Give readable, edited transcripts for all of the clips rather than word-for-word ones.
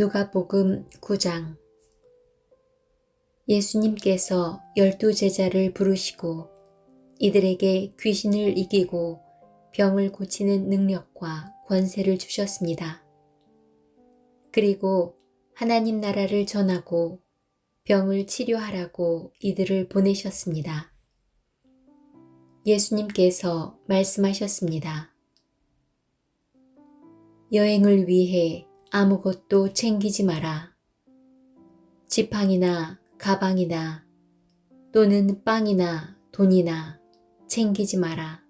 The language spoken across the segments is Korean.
누가복음 9장. 예수님께서 12제자를 부르시고 이들에게 귀신을 이기고 병을 고치는 능력과 권세를 주셨습니다. 그리고 하나님 나라를 전하고 병을 치료하라고 이들을 보내셨습니다. 예수님께서 말씀하셨습니다. 여행을 위해 아무것도 챙기지 마라. 지팡이나 가방이나 또는 빵이나 돈이나 챙기지 마라.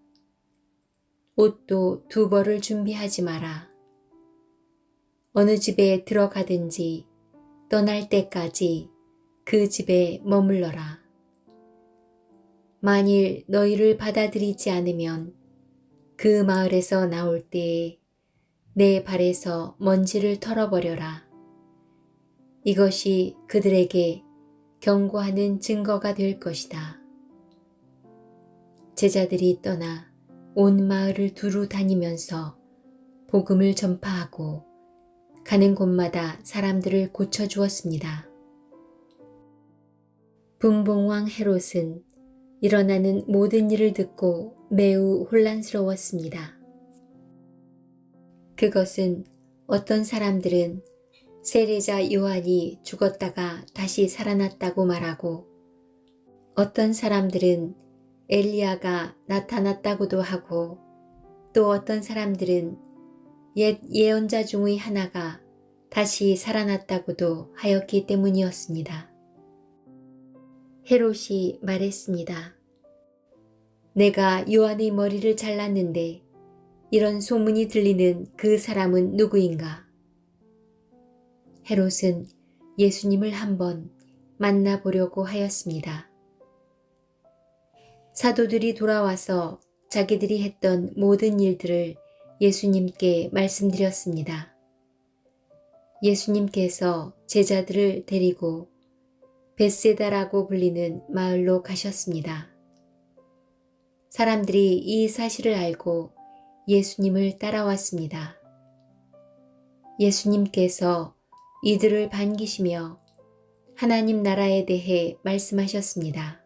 옷도 두 벌을 준비하지 마라. 어느 집에 들어가든지 떠날 때까지 그 집에 머물러라. 만일 너희를 받아들이지 않으면 그 마을에서 나올 때에 내 발에서 먼지를 털어버려라. 이것이 그들에게 경고하는 증거가 될 것이다. 제자들이 떠나 온 마을을 두루 다니면서 복음을 전파하고 가는 곳마다 사람들을 고쳐주었습니다. 분봉왕 헤롯은 일어나는 모든 일을 듣고 매우 혼란스러웠습니다. 그것은 어떤 사람들은 세례자 요한이 죽었다가 다시 살아났다고 말하고, 어떤 사람들은 엘리야가 나타났다고도 하고, 또 어떤 사람들은 옛 예언자 중의 하나가 다시 살아났다고도 하였기 때문이었습니다. 헤롯이 말했습니다. 내가 요한의 머리를 잘랐는데 이런 소문이 들리는 그 사람은 누구인가? 헤롯은 예수님을 한번 만나보려고 하였습니다. 사도들이 돌아와서 자기들이 했던 모든 일들을 예수님께 말씀드렸습니다. 예수님께서 제자들을 데리고 벳세다라고 불리는 마을로 가셨습니다. 사람들이 이 사실을 알고 예수님을 따라왔습니다. 예수님께서 이들을 반기시며 하나님 나라에 대해 말씀하셨습니다.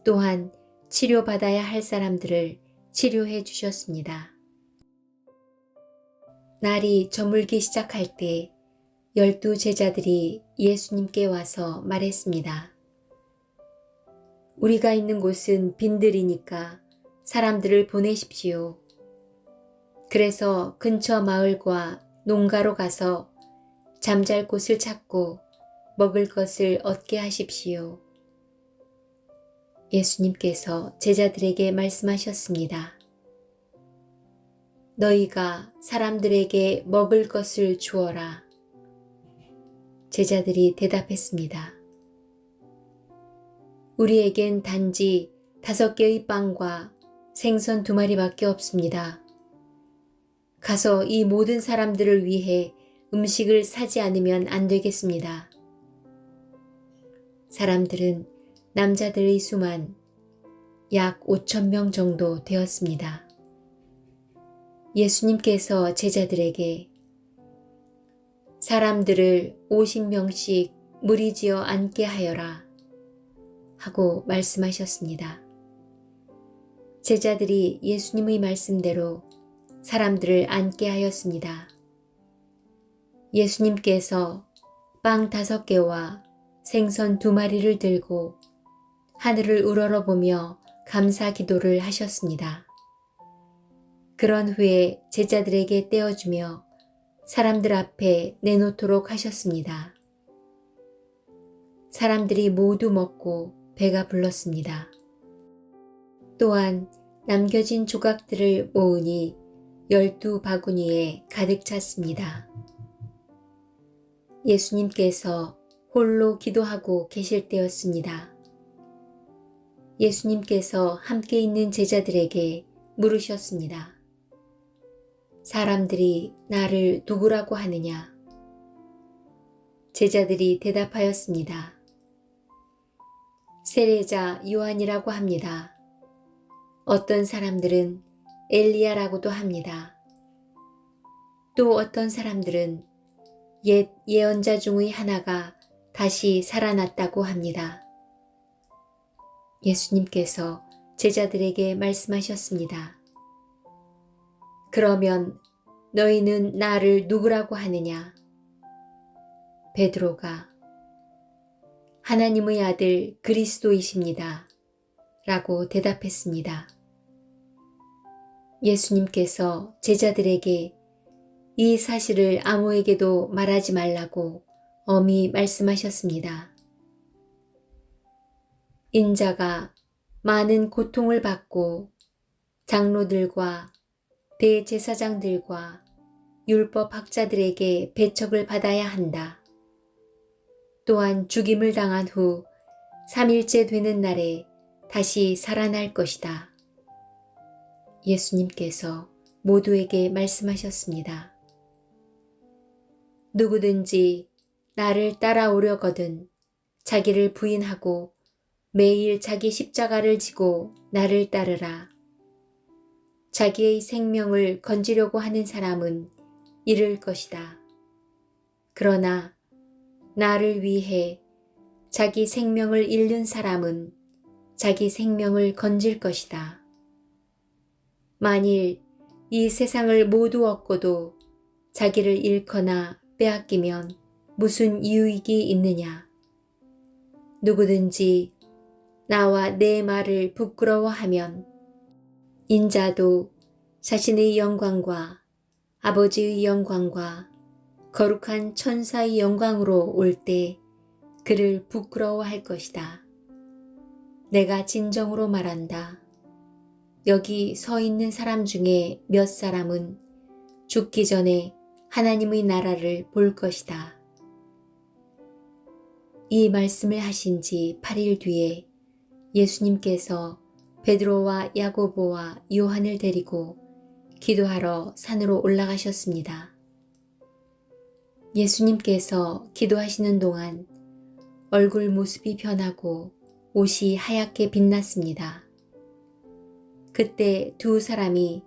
또한 치료받아야 할 사람들을 치료해 주셨습니다. 날이 저물기 시작할 때 12제자들이 예수님께 와서 말했습니다. 우리가 있는 곳은 빈들이니까 사람들을 보내십시오. 그래서 근처 마을과 농가로 가서 잠잘 곳을 찾고 먹을 것을 얻게 하십시오. 예수님께서 제자들에게 말씀하셨습니다. 너희가 사람들에게 먹을 것을 주어라. 제자들이 대답했습니다. 우리에겐 단지 5개의 빵과 생선 2마리밖에 없습니다. 가서 이 모든 사람들을 위해 음식을 사지 않으면 안 되겠습니다. 사람들은 남자들의 수만 약 5,000명 정도 되었습니다. 예수님께서 제자들에게 사람들을 50명씩 무리지어 앉게 하여라 하고 말씀하셨습니다. 제자들이 예수님의 말씀대로 사람들을 앉게 하였습니다. 예수님께서 빵 5개와 생선 2마리를 들고 하늘을 우러러보며 감사 기도를 하셨습니다. 그런 후에 제자들에게 떼어주며 사람들 앞에 내놓도록 하셨습니다. 사람들이 모두 먹고 배가 불렀습니다. 또한 남겨진 조각들을 모으니 12바구니에 가득 찼습니다. 예수님께서 홀로 기도하고 계실 때였습니다. 예수님께서 함께 있는 제자들에게 물으셨습니다. 사람들이 나를 누구라고 하느냐? 제자들이 대답하였습니다. 세례자 요한이라고 합니다. 어떤 사람들은 엘리야라고도 합니다. 또 어떤 사람들은 옛 예언자 중의 하나가 다시 살아났다고 합니다. 예수님께서 제자들에게 말씀하셨습니다. 그러면 너희는 나를 누구라고 하느냐? 베드로가 하나님의 아들 그리스도이십니다. 라고 대답했습니다. 예수님께서 제자들에게 이 사실을 아무에게도 말하지 말라고 엄히 말씀하셨습니다. 인자가 많은 고통을 받고 장로들과 대제사장들과 율법학자들에게 배척을 받아야 한다. 또한 죽임을 당한 후 3일째 되는 날에 다시 살아날 것이다. 예수님께서 모두에게 말씀하셨습니다. 누구든지 나를 따라오려거든 자기를 부인하고 매일 자기 십자가를 지고 나를 따르라. 자기의 생명을 건지려고 하는 사람은 잃을 것이다. 그러나 나를 위해 자기 생명을 잃는 사람은 자기 생명을 건질 것이다. 만일 이 세상을 모두 얻고도 자기를 잃거나 빼앗기면 무슨 유익이 있느냐? 누구든지 나와 내 말을 부끄러워하면 인자도 자신의 영광과 아버지의 영광과 거룩한 천사의 영광으로 올 때 그를 부끄러워할 것이다. 내가 진정으로 말한다. 여기 서 있는 사람 중에 몇 사람은 죽기 전에 하나님의 나라를 볼 것이다. 이 말씀을 하신 지 8일 뒤에 예수님께서 베드로와 야고보와 요한을 데리고 기도하러 산으로 올라가셨습니다. 예수님께서 기도하시는 동안 얼굴 모습이 변하고 옷이 하얗게 빛났습니다. 그때 두 사람이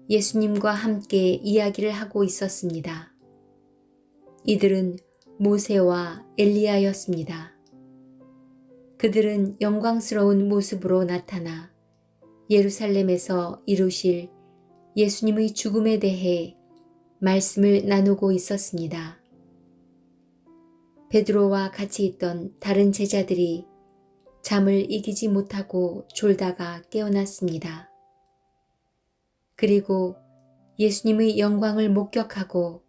예수님과 함께 이야기를 하고 있었습니다. 이들은 모세와 엘리야였습니다. 그들은 영광스러운 모습으로 나타나 예루살렘에서 이루실 예수님의 죽음에 대해 말씀을 나누고 있었습니다. 베드로와 같이 있던 다른 제자들이 잠을 이기지 못하고 졸다가 깨어났습니다. 그리고 예수님의 영광을 목격하고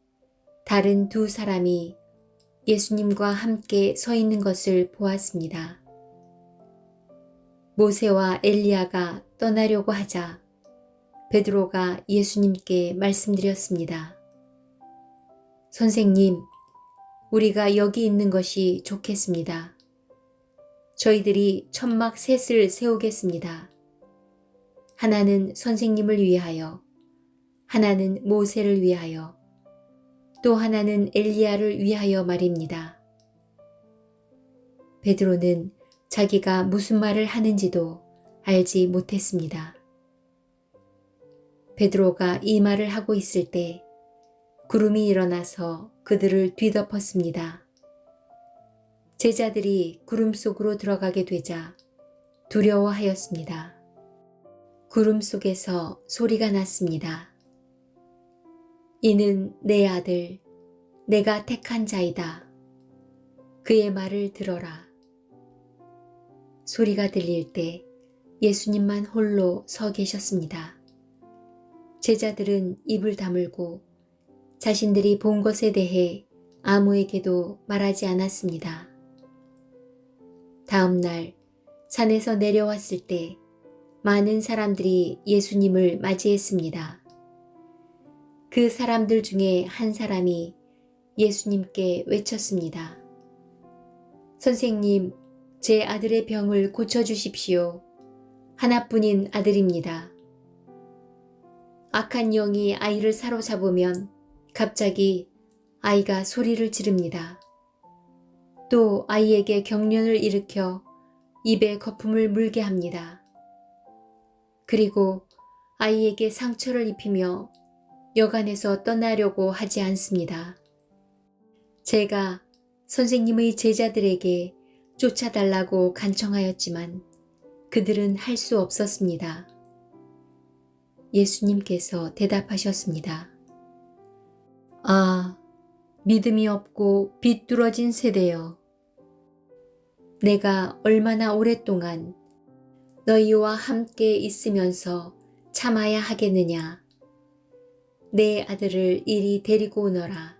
다른 두 사람이 예수님과 함께 서 있는 것을 보았습니다. 모세와 엘리야가 떠나려고 하자 베드로가 예수님께 말씀드렸습니다. 선생님, 우리가 여기 있는 것이 좋겠습니다. 저희들이 천막 셋을 세우겠습니다. 하나는 선생님을 위하여, 하나는 모세를 위하여, 또 하나는 엘리야를 위하여 말입니다. 베드로는 자기가 무슨 말을 하는지도 알지 못했습니다. 베드로가 이 말을 하고 있을 때 구름이 일어나서 그들을 뒤덮었습니다. 제자들이 구름 속으로 들어가게 되자 두려워하였습니다. 구름 속에서 소리가 났습니다. 이는 내 아들, 내가 택한 자이다. 그의 말을 들어라. 소리가 들릴 때 예수님만 홀로 서 계셨습니다. 제자들은 입을 다물고 자신들이 본 것에 대해 아무에게도 말하지 않았습니다. 다음 날 산에서 내려왔을 때 많은 사람들이 예수님을 맞이했습니다. 그 사람들 중에 한 사람이 예수님께 외쳤습니다. 선생님, 제 아들의 병을 고쳐주십시오. 하나뿐인 아들입니다. 악한 영이 아이를 사로잡으면 갑자기 아이가 소리를 지릅니다. 또 아이에게 경련을 일으켜 입에 거품을 물게 합니다. 그리고 아이에게 상처를 입히며 여간에서 떠나려고 하지 않습니다. 제가 선생님의 제자들에게 쫓아달라고 간청하였지만 그들은 할 수 없었습니다. 예수님께서 대답하셨습니다. 아, 믿음이 없고 비뚤어진 세대여. 내가 얼마나 오랫동안 너희와 함께 있으면서 참아야 하겠느냐. 내 아들을 이리 데리고 오너라.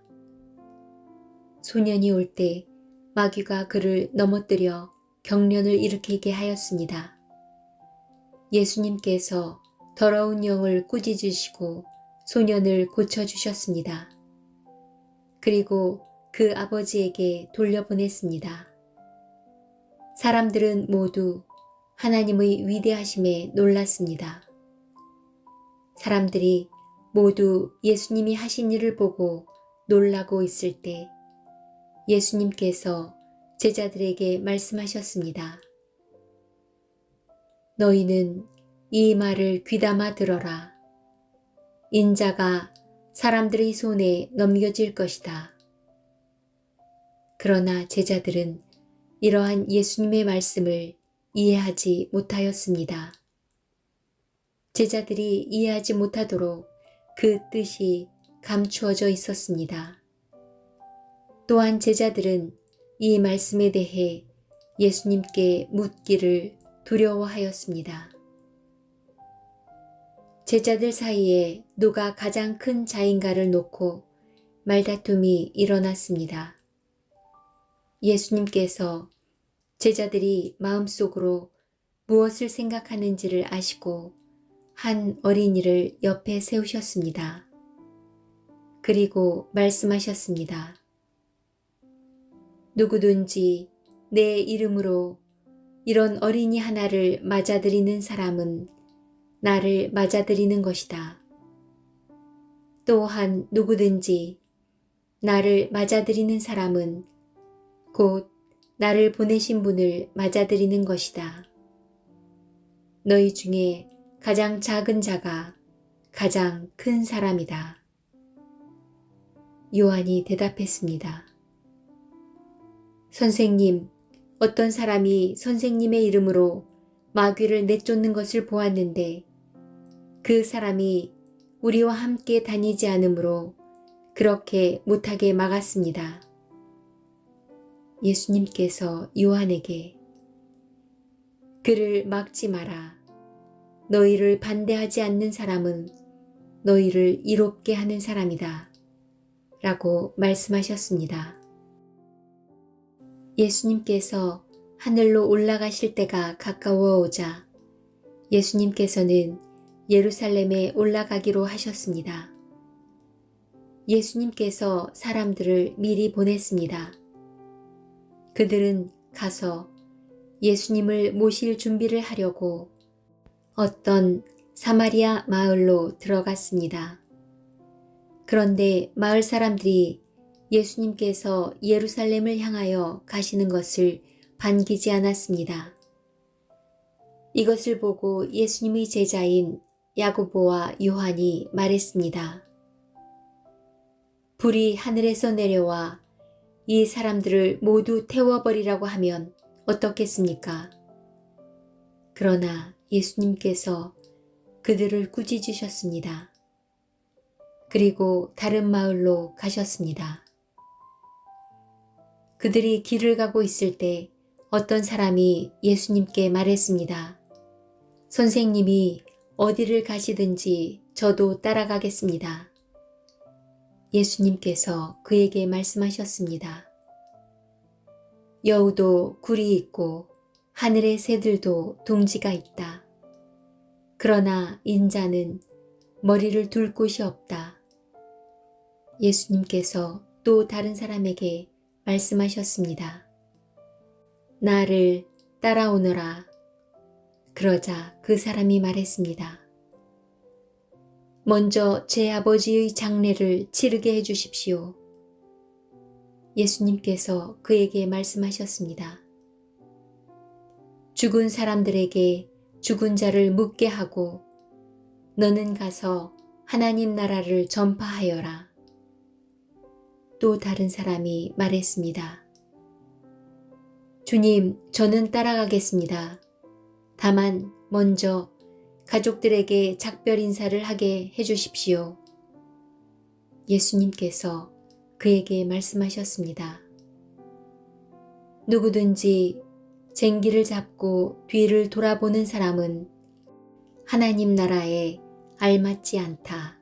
소년이 올 때 마귀가 그를 넘어뜨려 경련을 일으키게 하였습니다. 예수님께서 더러운 영을 꾸짖으시고 소년을 고쳐주셨습니다. 그리고 그 아버지에게 돌려보냈습니다. 사람들은 모두 하나님의 위대하심에 놀랐습니다. 사람들이 모두 예수님이 하신 일을 보고 놀라고 있을 때 예수님께서 제자들에게 말씀하셨습니다. 너희는 이 말을 귀담아 들어라. 인자가 사람들의 손에 넘겨질 것이다. 그러나 제자들은 이러한 예수님의 말씀을 이해하지 못하였습니다. 제자들이 이해하지 못하도록 그 뜻이 감추어져 있었습니다. 또한 제자들은 이 말씀에 대해 예수님께 묻기를 두려워하였습니다. 제자들 사이에 누가 가장 큰 자인가를 놓고 말다툼이 일어났습니다. 예수님께서 제자들이 마음속으로 무엇을 생각하는지를 아시고 한 어린이를 옆에 세우셨습니다. 그리고 말씀하셨습니다. 누구든지 내 이름으로 이런 어린이 하나를 맞아들이는 사람은 나를 맞아들이는 것이다. 또한 누구든지 나를 맞아들이는 사람은 곧 나를 보내신 분을 맞아들이는 것이다. 너희 중에 가장 작은 자가 가장 큰 사람이다. 요한이 대답했습니다. 선생님, 어떤 사람이 선생님의 이름으로 마귀를 내쫓는 것을 보았는데 그 사람이 우리와 함께 다니지 않으므로 그렇게 못하게 막았습니다. 예수님께서 요한에게 그를 막지 마라. 너희를 반대하지 않는 사람은 너희를 이롭게 하는 사람이다. 라고 말씀하셨습니다. 예수님께서 하늘로 올라가실 때가 가까워 오자 예수님께서는 예루살렘에 올라가기로 하셨습니다. 예수님께서 사람들을 미리 보냈습니다. 그들은 가서 예수님을 모실 준비를 하려고 어떤 사마리아 마을로 들어갔습니다. 그런데 마을 사람들이 예수님께서 예루살렘을 향하여 가시는 것을 반기지 않았습니다. 이것을 보고 예수님의 제자인 야고보와 요한이 말했습니다. 불이 하늘에서 내려와 이 사람들을 모두 태워버리라고 하면 어떻겠습니까? 그러나 예수님께서 그들을 꾸짖으셨습니다. 그리고 다른 마을로 가셨습니다. 그들이 길을 가고 있을 때 어떤 사람이 예수님께 말했습니다. 선생님이 어디를 가시든지 저도 따라가겠습니다. 예수님께서 그에게 말씀하셨습니다. 여우도 굴이 있고 하늘의 새들도 둥지가 있다. 그러나 인자는 머리를 둘 곳이 없다. 예수님께서 또 다른 사람에게 말씀하셨습니다. 나를 따라오너라. 그러자 그 사람이 말했습니다. 먼저 제 아버지의 장례를 치르게 해주십시오. 예수님께서 그에게 말씀하셨습니다. 죽은 사람들에게 죽은 자를 묻게 하고 너는 가서 하나님 나라를 전파하여라. 또 다른 사람이 말했습니다. 주님, 저는 따라가겠습니다. 다만 먼저 가족들에게 작별 인사를 하게 해주십시오. 예수님께서 그에게 말씀하셨습니다. 누구든지 쟁기를 잡고 뒤를 돌아보는 사람은 하나님 나라에 알맞지 않다.